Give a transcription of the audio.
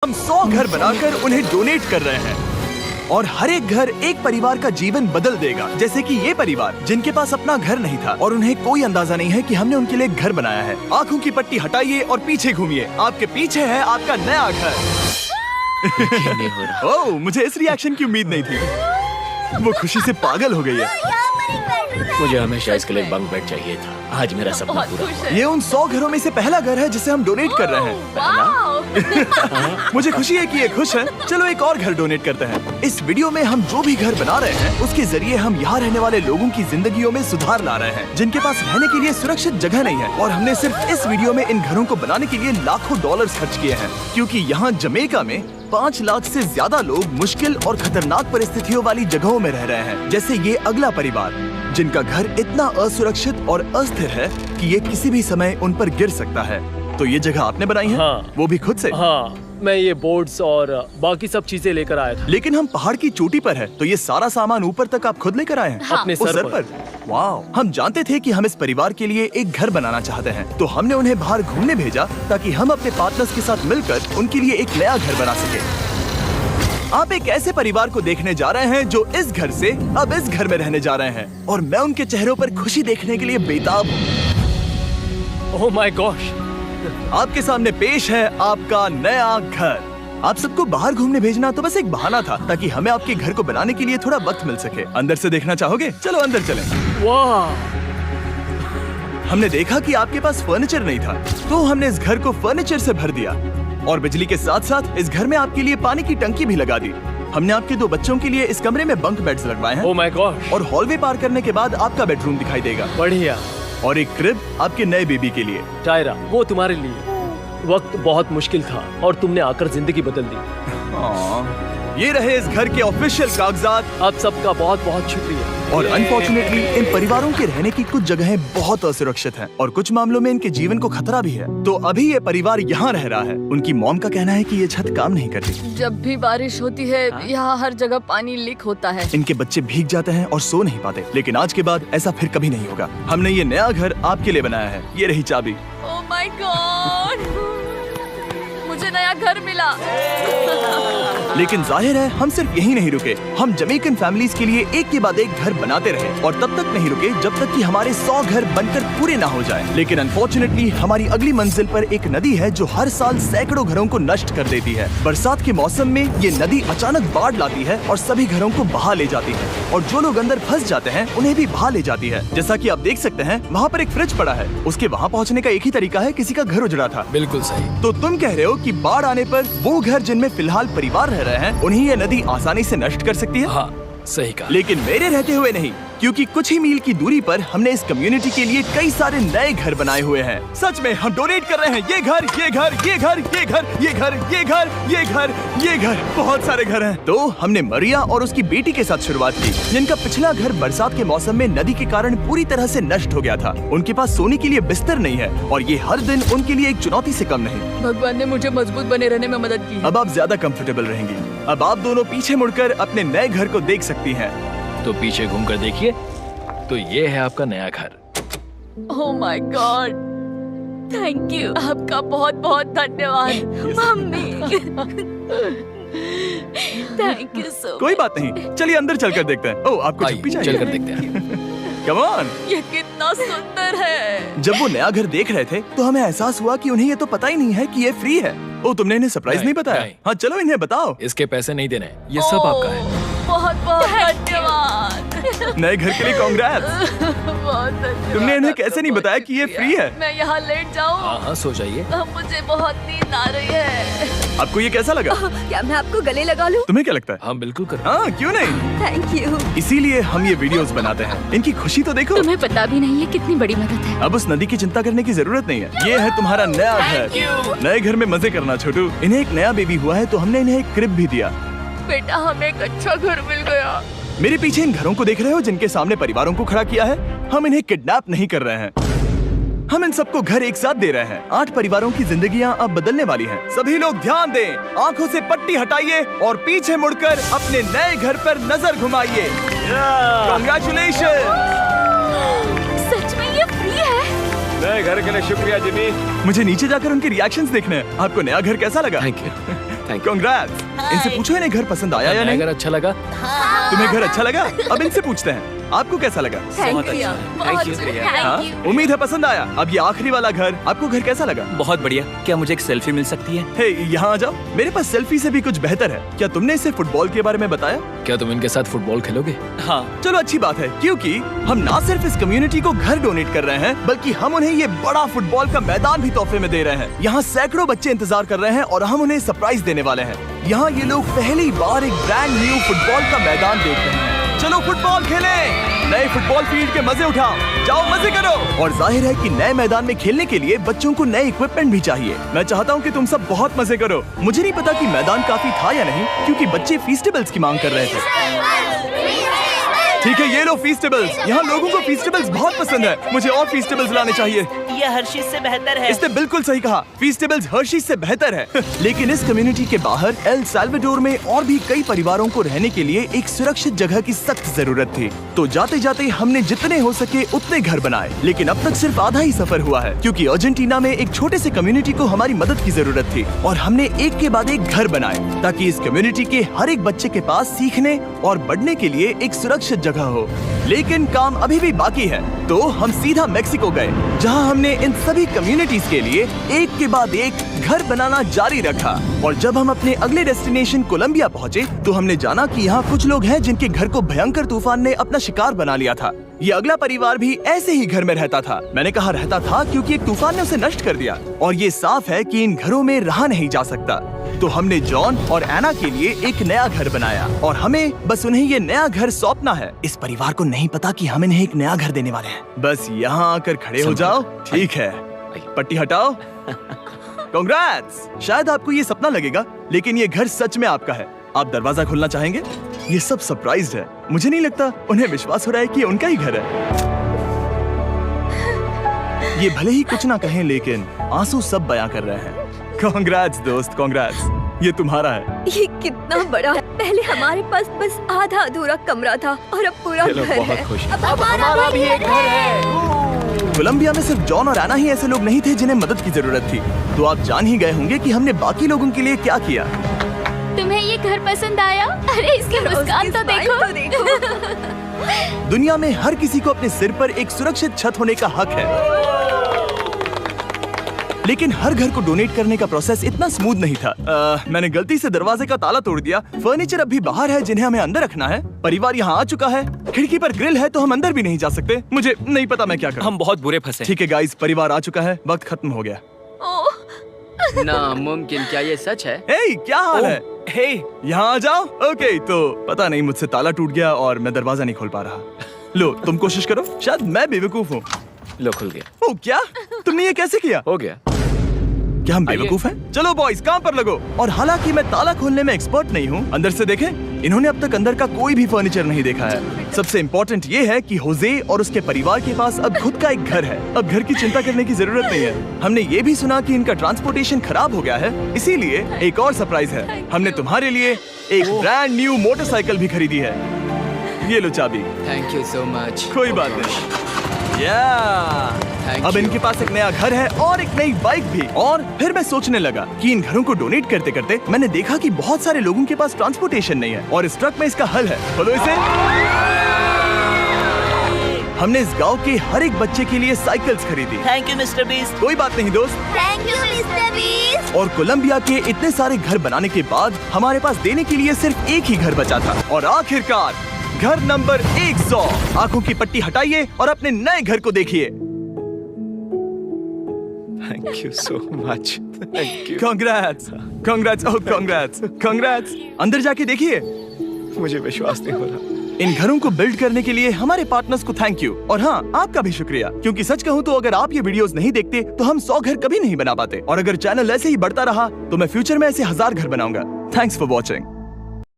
हम 100 घर बनाकर उन्हें डोनेट कर रहे हैं और हर एक घर एक परिवार का जीवन बदल देगा। जैसे कि ये परिवार जिनके पास अपना घर नहीं था और उन्हें कोई अंदाजा नहीं है कि हमने उनके लिए घर बनाया है। आंखों की पट्टी हटाइए और पीछे घूमिए। आपके पीछे है आपका नया घर। ओह, मुझे इस रिएक्शन की उम्मीद नहीं थी। वो खुशी से पागल हो गई है। मुझे हमेशा इसके लिए बंक बेड चाहिए था। आज मेरा सपना पूरा हुआ। ये उन 100 घरों में से पहला घर है जिसे हम डोनेट कर रहे हैं। मुझे खुशी है कि ये खुश है। चलो एक और घर डोनेट करते हैं। इस वीडियो में हम जो भी घर बना रहे हैं उसके जरिए हम यहाँ रहने वाले लोगों की जिंदगियों में सुधार ला रहे हैं जिनके पास रहने के लिए सुरक्षित जगह नहीं है। और हमने सिर्फ इस वीडियो में इन घरों को बनाने के लिए लाखों डॉलर्स खर्च किए हैं, क्योंकि यहाँ जमैका में 5 लाख से ज्यादा लोग मुश्किल और खतरनाक परिस्थितियों वाली जगहों में रह रहे हैं। जैसे ये अगला परिवार जिनका घर इतना असुरक्षित और अस्थिर है कि ये किसी भी समय उन पर गिर सकता है। तो ये जगह आपने बनाई है? हाँ। वो भी खुद से? हाँ, मैं ये बोर्ड्स और बाकी सब चीजें लेकर आया था। लेकिन हम पहाड़ की चोटी पर है, तो ये सारा सामान ऊपर तक आप खुद लेकर आए हैं? हाँ। अपने उस सर पर। वाह! हम जानते थे कि हम इस परिवार के लिए एक घर बनाना चाहते हैं, तो हमने उन्हें बाहर घूमने भेजा ताकि हम अपने पार्टनर्स के साथ मिलकर उनके लिए एक नया घर बना सके। आप एक ऐसे परिवार को देखने जा रहे हैं जो इस घर से अब इस घर में रहने जा रहे हैं, और मैं उनके चेहरों पर खुशी देखने के लिए बेताब हूँ। Oh my gosh! आपके सामने पेश है आपका नया घर। आप सबको बाहर घूमने भेजना तो बस एक बहाना था ताकि हमें आपके घर को बनाने के लिए थोड़ा वक्त मिल सके। अंदर से देखना चाहोगे? चलो अंदर चलें। वाह! हमने देखा कि आपके पास फर्नीचर नहीं था, तो हमने इस घर को फर्नीचर से भर दिया और बिजली के साथ साथ इस घर में आपके लिए पानी की टंकी भी लगा दी। हमने आपके 2 बच्चों के लिए इस कमरे में बंक बेड्स लगवाए हैं। Oh my gosh! और हॉलवे पार करने के बाद आपका बेडरूम दिखाई देगा। बढ़िया। और एक क्रिब आपके नए बेबी के लिए। टायरा, वो तुम्हारे लिए। वक्त बहुत मुश्किल था और तुमने आकर जिंदगी बदल दी। ये रहे इस घर के ऑफिशियल कागजात। आप सबका बहुत बहुत शुक्रिया। और अनफॉर्चुनेटली इन परिवारों के रहने की कुछ जगहें बहुत असुरक्षित हैं और कुछ मामलों में इनके जीवन को खतरा भी है। तो अभी ये परिवार यहाँ रह रहा है। उनकी मॉम का कहना है कि ये छत काम नहीं करती। जब भी बारिश होती है यहाँ हर जगह पानी लीक होता है। इनके बच्चे भीग जाते हैं और सो नहीं पाते। लेकिन आज के बाद ऐसा फिर कभी नहीं होगा। हमने ये नया घर आपके लिए बनाया है। ये रही चाबी। Oh my God! मुझे नया घर मिला। लेकिन जाहिर है हम सिर्फ यही नहीं रुके। हम जमैकन फैमिलीज के लिए एक के बाद एक घर बनाते रहे और तब तक नहीं रुके जब तक कि हमारे 100 घर बनकर पूरे ना हो जाए। लेकिन अनफॉर्चुनेटली हमारी अगली मंजिल पर एक नदी है जो हर साल सैकड़ों घरों को नष्ट कर देती है। बरसात के मौसम में ये नदी अचानक बाढ़ लाती है और सभी घरों को बहा ले जाती है, और जो लोग अंदर फंस जाते हैं उन्हें भी बहा ले जाती है। जैसा कि आप देख सकते हैं वहाँ पर एक फ्रिज पड़ा है। उसके वहाँ पहुँचने का एक ही तरीका है, किसी का घर उजड़ा था। बिल्कुल सही। तो तुम कह रहे हो कि बाढ़ आने पर वो घर जिनमें फिलहाल परिवार रह रहे हैं उन्हें ये नदी आसानी से नष्ट कर सकती है? हाँ, सही कहा। लेकिन मेरे रहते हुए नहीं, क्योंकि कुछ ही मील की दूरी पर हमने इस कम्युनिटी के लिए कई सारे नए घर बनाए हुए हैं। सच में हम डोनेट कर रहे हैं। ये घर, ये घर, ये घर, ये घर, ये घर, ये घर, ये घर, ये घर, बहुत सारे घर हैं। तो हमने मरिया और उसकी बेटी के साथ शुरुआत की, जिनका पिछला घर बरसात के मौसम में नदी के कारण पूरी तरह से नष्ट हो गया था। उनके पास सोने के लिए बिस्तर नहीं है और ये हर दिन उनके लिए एक चुनौती से कम नहीं। भगवान ने मुझे मजबूत बने रहने में मदद की। अब आप ज्यादा कंफर्टेबल रहेंगी। अब आप दोनों पीछे मुड़कर अपने नए घर को देख सकती हैं। तो पीछे घूमकर देखिए, तो ये है आपका नया घर। Oh my God! Thank you. आपका बहुत बहुत धन्यवाद mummy. Thank you so much. कोई बात नहीं, चलिए अंदर चलकर देखते हैं। ओह, आपको छुट्टी चाहिए? चलकर देखते हैं। Come on. ये कितना सुंदर है। जब वो नया घर देख रहे थे तो हमें एहसास हुआ कि उन्हें ये तो पता ही नहीं है कि ये फ्री है। ओ, तुमने इन्हें सरप्राइज नहीं बताया? नहीं। हाँ, चलो इन्हें बताओ। इसके पैसे नहीं देने, ये सब आपका है। बहुत बहुत धन्यवाद। नए घर के लिए कांग्रेट्स। बहुत धन्यवाद। तुमने इन्हें कैसे नहीं बताया कि ये फ्री है? मैं यहाँ लेट जाऊँ? हाँ, सो जाइए। मुझे बहुत नींद आ रही है। आपको ये कैसा लगा? क्या मैं आपको गले लगा लूं? तुम्हें क्या लगता है? हाँ, बिल्कुल कर। हाँ, क्यों नहीं? Thank you. इसीलिए हम ये वीडियोस बनाते हैं। इनकी खुशी तो देखो। तुम्हें पता भी नहीं है कितनी बड़ी मदद है। अब उस नदी की चिंता करने की जरूरत नहीं है। ये है तुम्हारा नया घर। नए घर में मजे करना छोटू। इन्हें एक नया बेबी हुआ है तो हमने इन्हें एक क्रिब भी दिया। बेटा, हमें एक अच्छा घर मिल गया। मेरे पीछे इन घरों को देख रहे हो जिनके सामने परिवारों को खड़ा किया है? हम इन्हें किडनैप नहीं कर रहे हैं। हम इन सबको घर एक साथ दे रहे हैं। 8 परिवारों की जिंदगियां अब बदलने वाली हैं। सभी लोग ध्यान दें, आंखों से पट्टी हटाइए और पीछे मुड़कर अपने नए घर पर नजर घुमाइए। कांग्रेचुलेशन! सच में ये फ्री है? नए घर के लिए शुक्रिया जिमी। मुझे नीचे जाकर उनके रिएक्शंस देखने हैं। आपको नया घर कैसा लगा? Thank you. Thank you. Congrats. इनसे पूछो इन्हें घर पसंद आया या नहीं। अगर अच्छा लगा तुम्हें घर अच्छा लगा? अब इनसे पूछते हैं आपको कैसा लगा? थैंक बहुत यू अच्छा। Thank you. हाँ? Thank you. उम्मीद है पसंद आया। अब ये आखिरी वाला घर, आपको घर कैसा लगा? बहुत बढ़िया। क्या मुझे एक सेल्फी मिल सकती है? हे, यहाँ आ जाओ। मेरे पास सेल्फी से भी कुछ बेहतर है। क्या तुमने इसे फुटबॉल के बारे में बताया? क्या तुम इनके साथ फुटबॉल खेलोगे? हाँ। चलो अच्छी बात है, क्योंकि हम ना सिर्फ इस कम्युनिटी को घर डोनेट कर रहे हैं, बल्कि हम उन्हें ये बड़ा फुटबॉल का मैदान भी तोहफे में दे रहे हैं। यहाँ सैकड़ों बच्चे इंतजार कर रहे हैं और हम उन्हें सरप्राइज देने वाले हैं। यहाँ ये लोग पहली बार एक ब्रांड न्यू फुटबॉल का मैदान देख रहे हैं। चलो फुटबॉल खेलें, नए फुटबॉल फील्ड के मजे उठाओ, जाओ मजे करो। और जाहिर है कि नए मैदान में खेलने के लिए बच्चों को नए इक्विपमेंट भी चाहिए। मैं चाहता हूँ कि तुम सब बहुत मजे करो। मुझे नहीं पता कि मैदान काफी था या नहीं, क्योंकि बच्चे फीस्टेबल्स की मांग कर रहे थे। ठीक है, ये लो फीस्टेबल्स। यहाँ लोगों को फीस्टेबल्स बहुत पसंद है। मुझे और फीस्टेबल्स लाने चाहिए। ये हर्षीज से बेहतर है। इसने बिल्कुल सही कहा, फीस्टेबल्स हर्शीज से बेहतर है। लेकिन इस कम्युनिटी के बाहर एल साल्वाडोर में और भी कई परिवारों को रहने के लिए एक सुरक्षित जगह की सख्त जरूरत थी। तो जाते जाते हमने जितने हो सके उतने घर बनाए, लेकिन अब तक सिर्फ आधा ही सफर हुआ है, क्योंकि अर्जेंटीना में एक छोटे से कम्युनिटी को हमारी मदद की जरूरत थी और हमने एक के बाद एक घर बनाए ताकि इस कम्युनिटी के हर एक बच्चे के पास सीखने और बढ़ने के लिए एक सुरक्षित जगह हो। लेकिन काम अभी भी बाकी है, तो हम सीधा मेक्सिको गए, जहां हमने इन सभी कम्युनिटीज के लिए एक के बाद एक घर बनाना जारी रखा। और जब हम अपने अगले डेस्टिनेशन कोलंबिया पहुंचे, तो हमने जाना कि यहाँ कुछ लोग हैं जिनके घर को भयंकर तूफान ने अपना शिकार बना लिया था। ये अगला परिवार भी ऐसे ही घर में रहता था। मैंने कहा रहता था क्योंकि एक तूफान ने उसे नष्ट कर दिया, और ये साफ है कि इन घरों में रहा नहीं जा सकता। तो हमने जॉन और एना के लिए एक नया घर बनाया और हमें बस उन्हें ये नया घर सौंपना है। इस परिवार को नहीं पता कि हम इन्हें एक नया घर देने वाले हैं। बस यहाँ आकर खड़े हो जाओ। ठीक है, पट्टी हटाओ। कांग्रेट्स। शायद आपको ये सपना लगेगा, लेकिन ये घर सच में आपका है। आप दरवाजा खोलना चाहेंगे? ये सब सरप्राइज्ड है। मुझे नहीं लगता उन्हें विश्वास हो रहा है कि ये उनका ही घर है। ये भले ही कुछ ना कहें, लेकिन आंसू सब बयां कर रहे हैं। कांग्रेट्स दोस्त, कांग्रेट्स। ये तुम्हारा है। ये कितना बड़ा है। पहले हमारे पास बस आधा अधूरा कमरा था और अब पूरा ये लोग घर बहुत है। खुश हैं। अब हमारा भी एक घर है। कोलंबिया में सिर्फ जॉन और एना ही ऐसे लोग नहीं थे जिन्हें मदद की जरूरत थी। तो आप जान ही गए होंगे कि हमने बाकी लोगों के लिए क्या किया। तुम्हें ये घर पसंद आया? अरे इसकी मुस्कान तो देखो। दुनिया में हर किसी को अपने सिर पर एक सुरक्षित छत होने का हक है, लेकिन हर घर को डोनेट करने का प्रोसेस इतना स्मूथ नहीं था। मैंने गलती से दरवाजे का ताला तोड़ दिया। फर्नीचर अब भी बाहर है जिन्हें हमें अंदर रखना है। परिवार यहाँ आ चुका है। खिड़की पर ग्रिल है तो हम अंदर भी नहीं जा सकते। मुझे नहीं पता मैं क्या करूं। हम बहुत बुरे फंसे। ठीक है गाइस, परिवार आ चुका है। वक्त खत्म हो गया। नामुमकिन, क्या ये सच है? हे, क्या हाल है? हे, यहाँ आ जाओ। ओके, तो पता नहीं मुझसे ताला टूट गया और मैं दरवाजा नहीं खोल पा रहा। लो, तुम कोशिश करो। शायद मैं बेवकूफ हूँ। लो, खुल गया। ओ क्या? तुमने ये कैसे किया? हो गया। क्या हम बेवकूफ हैं? चलो बॉयज, काम पर लगो। और हालांकि मैं ताला खोलने में एक्सपर्ट नहीं हूँ, अंदर से देखें, इन्होंने अब तक अंदर का कोई भी फर्नीचर नहीं देखा है। सबसे इम्पोर्टेंट ये है कि होजे और उसके परिवार के पास अब खुद का एक घर है। अब घर की चिंता करने की जरूरत नहीं है। हमने ये भी सुना कि इनका ट्रांसपोर्टेशन खराब हो गया है, इसीलिए एक और सरप्राइज है। हमने तुम्हारे लिए एक ब्रांड न्यू मोटरसाइकिल भी खरीदी है। ये लो चाबी। Thank you so much. कोई बात नहीं। अब इनके पास एक नया घर है और एक नई बाइक भी। और फिर मैं सोचने लगा कि इन घरों को डोनेट करते करते मैंने देखा कि बहुत सारे लोगों के पास ट्रांसपोर्टेशन नहीं है, और इस ट्रक में इसका हल है। खोलो इसे। हमने इस गांव के हर एक बच्चे के लिए साइकिल्स खरीदी। Thank you mister beast. कोई बात नहीं दोस्त। Thank you mister beast. और कोलंबिया के इतने सारे घर बनाने के बाद हमारे पास देने के लिए सिर्फ एक ही घर बचा था। और आखिरकार घर नंबर 100। आंखों की पट्टी हटाइए और अपने नए घर को देखिए। Thank you so much. Thank you. Congrats, congrats, oh congrats, congrats. अंदर जाके देखिए। मुझे विश्वास नहीं हो रहा। इन घरों को बिल्ड करने के लिए हमारे पार्टनर्स को थैंक यू, और हाँ, आपका भी शुक्रिया, क्योंकि सच कहूँ तो अगर आप ये वीडियोस नहीं देखते तो हम 100 घर कभी नहीं बना पाते। और अगर चैनल ऐसे ही बढ़ता रहा तो मैं फ्यूचर में ऐसे 1000 घर बनाऊंगा। Thanks for watching.